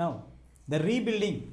Now, the rebuilding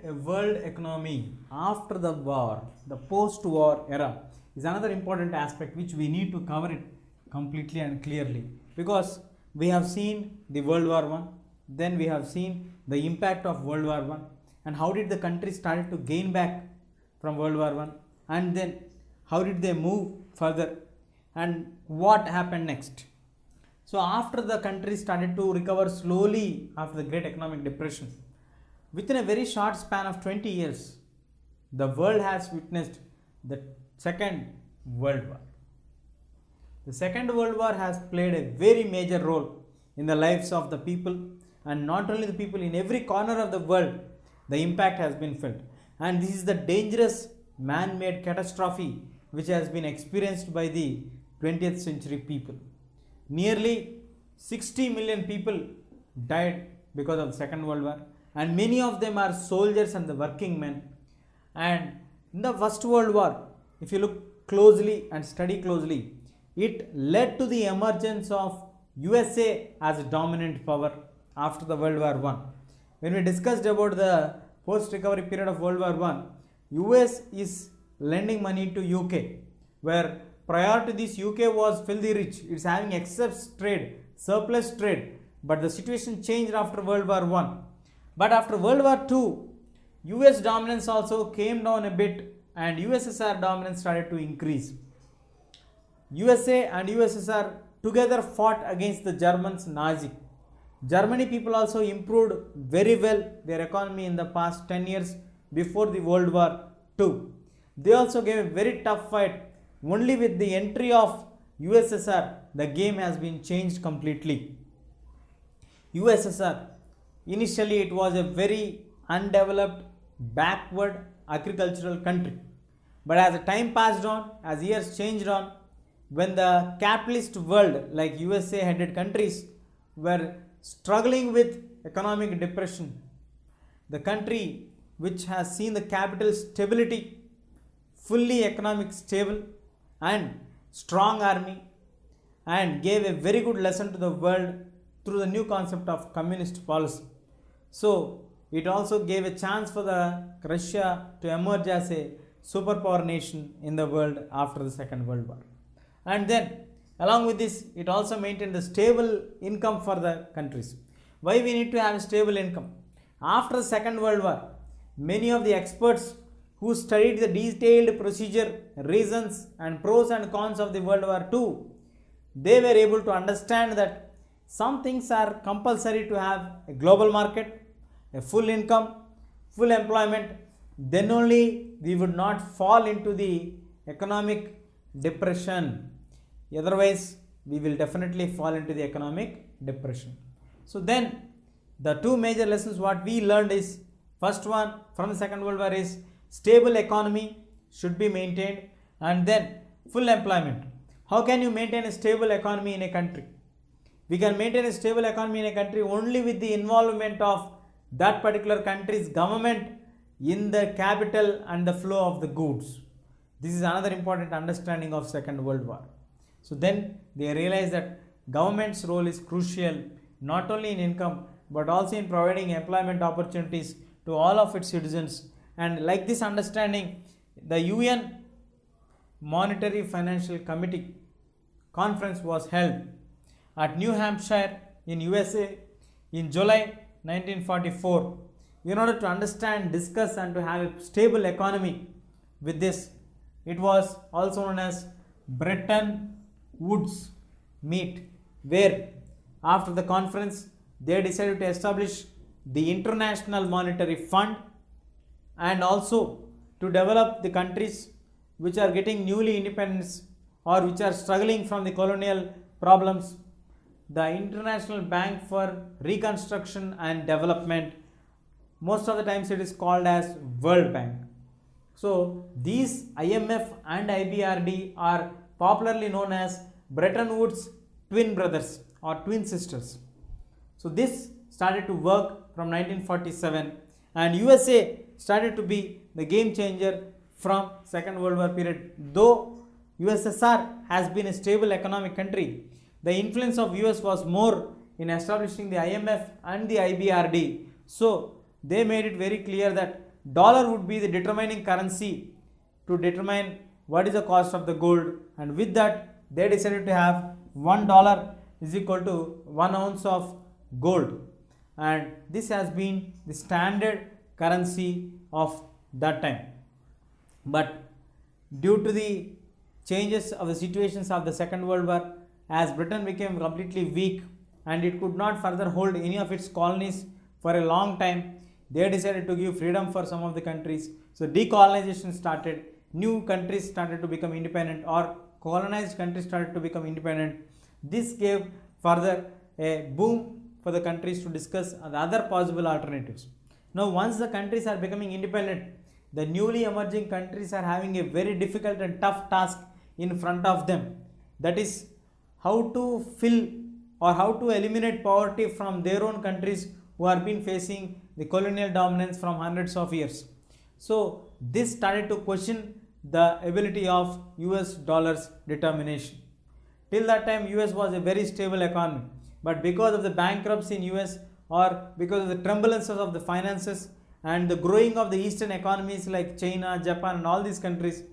a world economy after the war, the post-war era, is another important aspect which we need to cover it completely and clearly, because we have seen the World War One, then we have seen the impact of World War One, and how did the country started to gain back from World War One, and then how did they move further, and what happened next. So after the country started to recover slowly after the Great Economic Depression, within a very short span of 20 years, the world has witnessed the Second World War. The Second World War has played a very major role in the lives of the people, and not only the people, in every corner of the world, the impact has been felt. And this is the dangerous man-made catastrophe which has been experienced by the 20th century people. Nearly 60 million people died because of the Second World War, and many of them are soldiers and the working men. And in the First World War, if you look closely and study closely, it led to the emergence of USA as a dominant power after the World War I. When we discussed about the post-recovery period of World War I, US is lending money to UK, where prior to this UK was filthy rich. It's having excess trade, surplus trade, but the situation changed after World War I. But after World War II, US dominance also came down a bit, and USSR dominance started to increase. USA and USSR together fought against the Germans, Nazi. Germany people also improved very well their economy in the past 10 years before the World War II. They also gave a very tough fight. Only with the entry of USSR, the game has been changed completely. USSR, initially it was a very undeveloped, backward agricultural country. But as the time passed on, as years changed on, when the capitalist world like USA headed countries were struggling with economic depression, the country which has seen the capital stability, fully economic stable and strong army, and gave a very good lesson to the world through the new concept of communist policy. So it also gave a chance for the Russia to emerge as a superpower nation in the world after the Second World War. And then along with this, it also maintained the stable income for the countries. Why we need to have a stable income? After the Second World War, many of the experts who studied the detailed procedure, reasons and pros and cons of the World War II, they were able to understand that some things are compulsory to have a global market, a full income, full employment, then only we would not fall into the economic depression. Otherwise, we will definitely fall into the economic depression. So then, the two major lessons what we learned is, first one from the Second World War is stable economy should be maintained, and then full employment. How can you maintain a stable economy in a country? We can maintain a stable economy in a country only with the involvement of that particular country's government in the capital and the flow of the goods. This is another important understanding of Second World War. So then they realize that government's role is crucial not only in income but also in providing employment opportunities to all of its citizens. And like this understanding, the UN Monetary Financial Committee conference was held at New Hampshire in USA in July 1944 in order to understand, discuss and to have a stable economy. With this, it was also known as Bretton Woods meet, where after the conference they decided to establish the International Monetary Fund and also to develop the countries which are getting newly independence or which are struggling from the colonial problems. The International Bank for Reconstruction and Development, most of the times it is called as World Bank. So these IMF and IBRD are popularly known as Bretton Woods twin brothers or twin sisters. So this started to work from 1947, and USA started to be the game changer from Second World War period. Though USSR has been a stable economic country, the influence of US was more in establishing the IMF and the IBRD. So they made it very clear that dollar would be the determining currency to determine what is the cost of the gold, and with that they decided to have $1 is equal to 1 ounce of gold, and this has been the standard currency of that time. But due to the changes of the situations of the Second World War, as Britain became completely weak and it could not further hold any of its colonies for a long time, they decided to give freedom for some of the countries. So decolonization started, new countries started to become independent, or colonized countries started to become independent. This gave further a boom for the countries to discuss the other possible alternatives. Now once the countries are becoming independent, the newly emerging countries are having a very difficult and tough task in front of them. That is how to fill or how to eliminate poverty from their own countries who have been facing the colonial dominance from hundreds of years. So this started to question the ability of US dollar's determination. Till that time US was a very stable economy, but because of the bankruptcy in US, or because of the turbulences of the finances and the growing of the eastern economies like China, Japan and all these countries,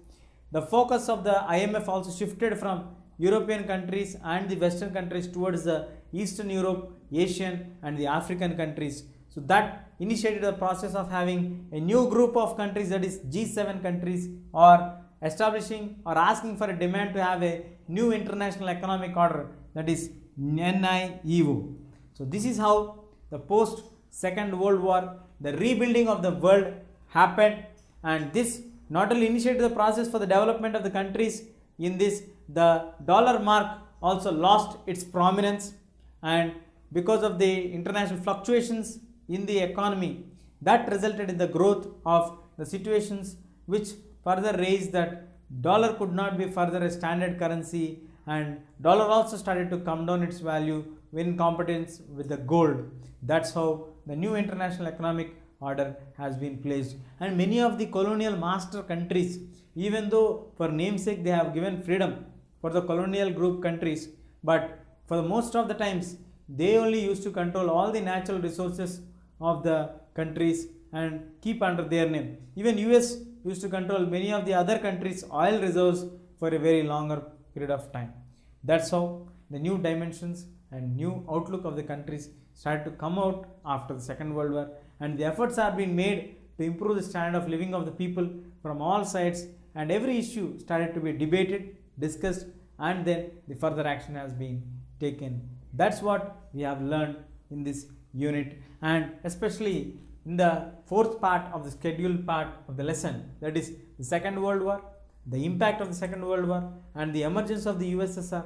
the focus of the IMF also shifted from European countries and the Western countries towards the Eastern Europe, Asian and the African countries. So that initiated the process of having a new group of countries, that is G7 countries, or establishing or asking for a demand to have a new international economic order, that is NIEO. So this is how the post Second World War, the rebuilding of the world happened, and this not only initiated the process for the development of the countries. In this, the dollar mark also lost its prominence, and because of the international fluctuations in the economy, that resulted in the growth of the situations which further raised that dollar could not be further a standard currency, and dollar also started to come down its value in competence with the gold. That's how the new international economic order has been placed. And many of the colonial master countries, even though for namesake they have given freedom for the colonial group countries, but for the most of the times they only used to control all the natural resources of the countries and keep under their name. Even US used to control many of the other countries' oil reserves for a very longer period of time. That's how the new dimensions and new outlook of the countries started to come out after the Second World War, and the efforts are being made to improve the standard of living of the people from all sides, and every issue started to be debated, discussed, and then the further action has been taken. That's what we have learned in this unit, and especially in the fourth part of the scheduled part of the lesson, that is the Second World War, the impact of the Second World War and the emergence of the USSR.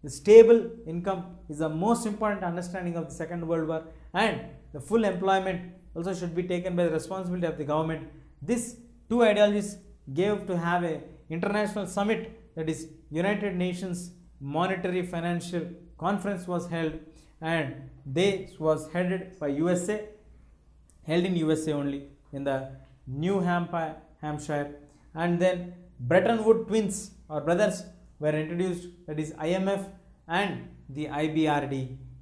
The stable income is the most important understanding of the Second World War, and the full employment also should be taken by the responsibility of the government. These two ideologies gave to have a international summit, that is United Nations Monetary Financial Conference was held, and this was headed by USA, held in USA only in the New Hampshire, and then Bretton Woods twins or brothers were introduced, that is IMF and the IBRD.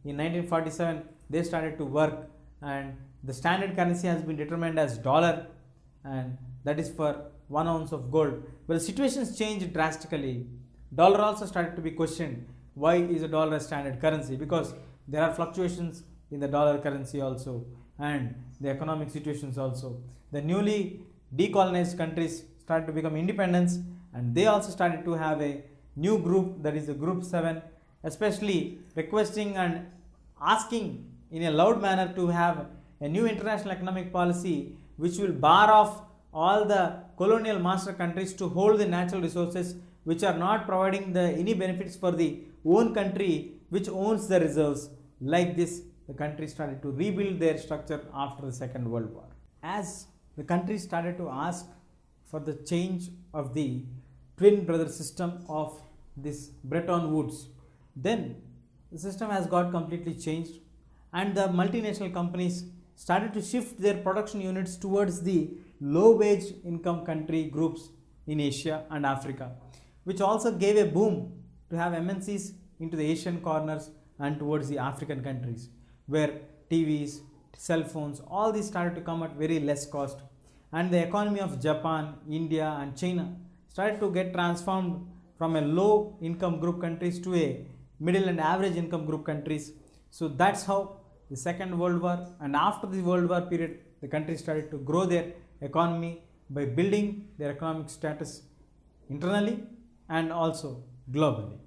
In 1947 they started to work, and the standard currency has been determined as dollar, and that is for 1 ounce of gold. But the situations changed drastically. Dollar also started to be questioned. Why is a dollar a standard currency? Because there are fluctuations in the dollar currency also, and the economic situations also. The newly decolonized countries started to become independence, and they also started to have a new group, that is the Group 7, especially requesting and asking in a loud manner to have a new international economic policy which will bar off all the colonial master countries to hold the natural resources which are not providing any benefits for the own country which owns the reserves. Like this, the country started to rebuild their structure after the Second World War. As the country started to ask for the change of the twin brother system of this Bretton Woods, then the system has got completely changed, and the multinational companies started to shift their production units towards the low wage income country groups in Asia and Africa, which also gave a boom to have MNCs into the Asian corners and towards the African countries, where TVs, cell phones, all these started to come at very less cost, and the economy of Japan, India, and China started to get transformed from a low income group countries to a middle and average income group countries. So that's how the Second World War, and after the World War period, the countries started to grow their economy by building their economic status internally and also globally.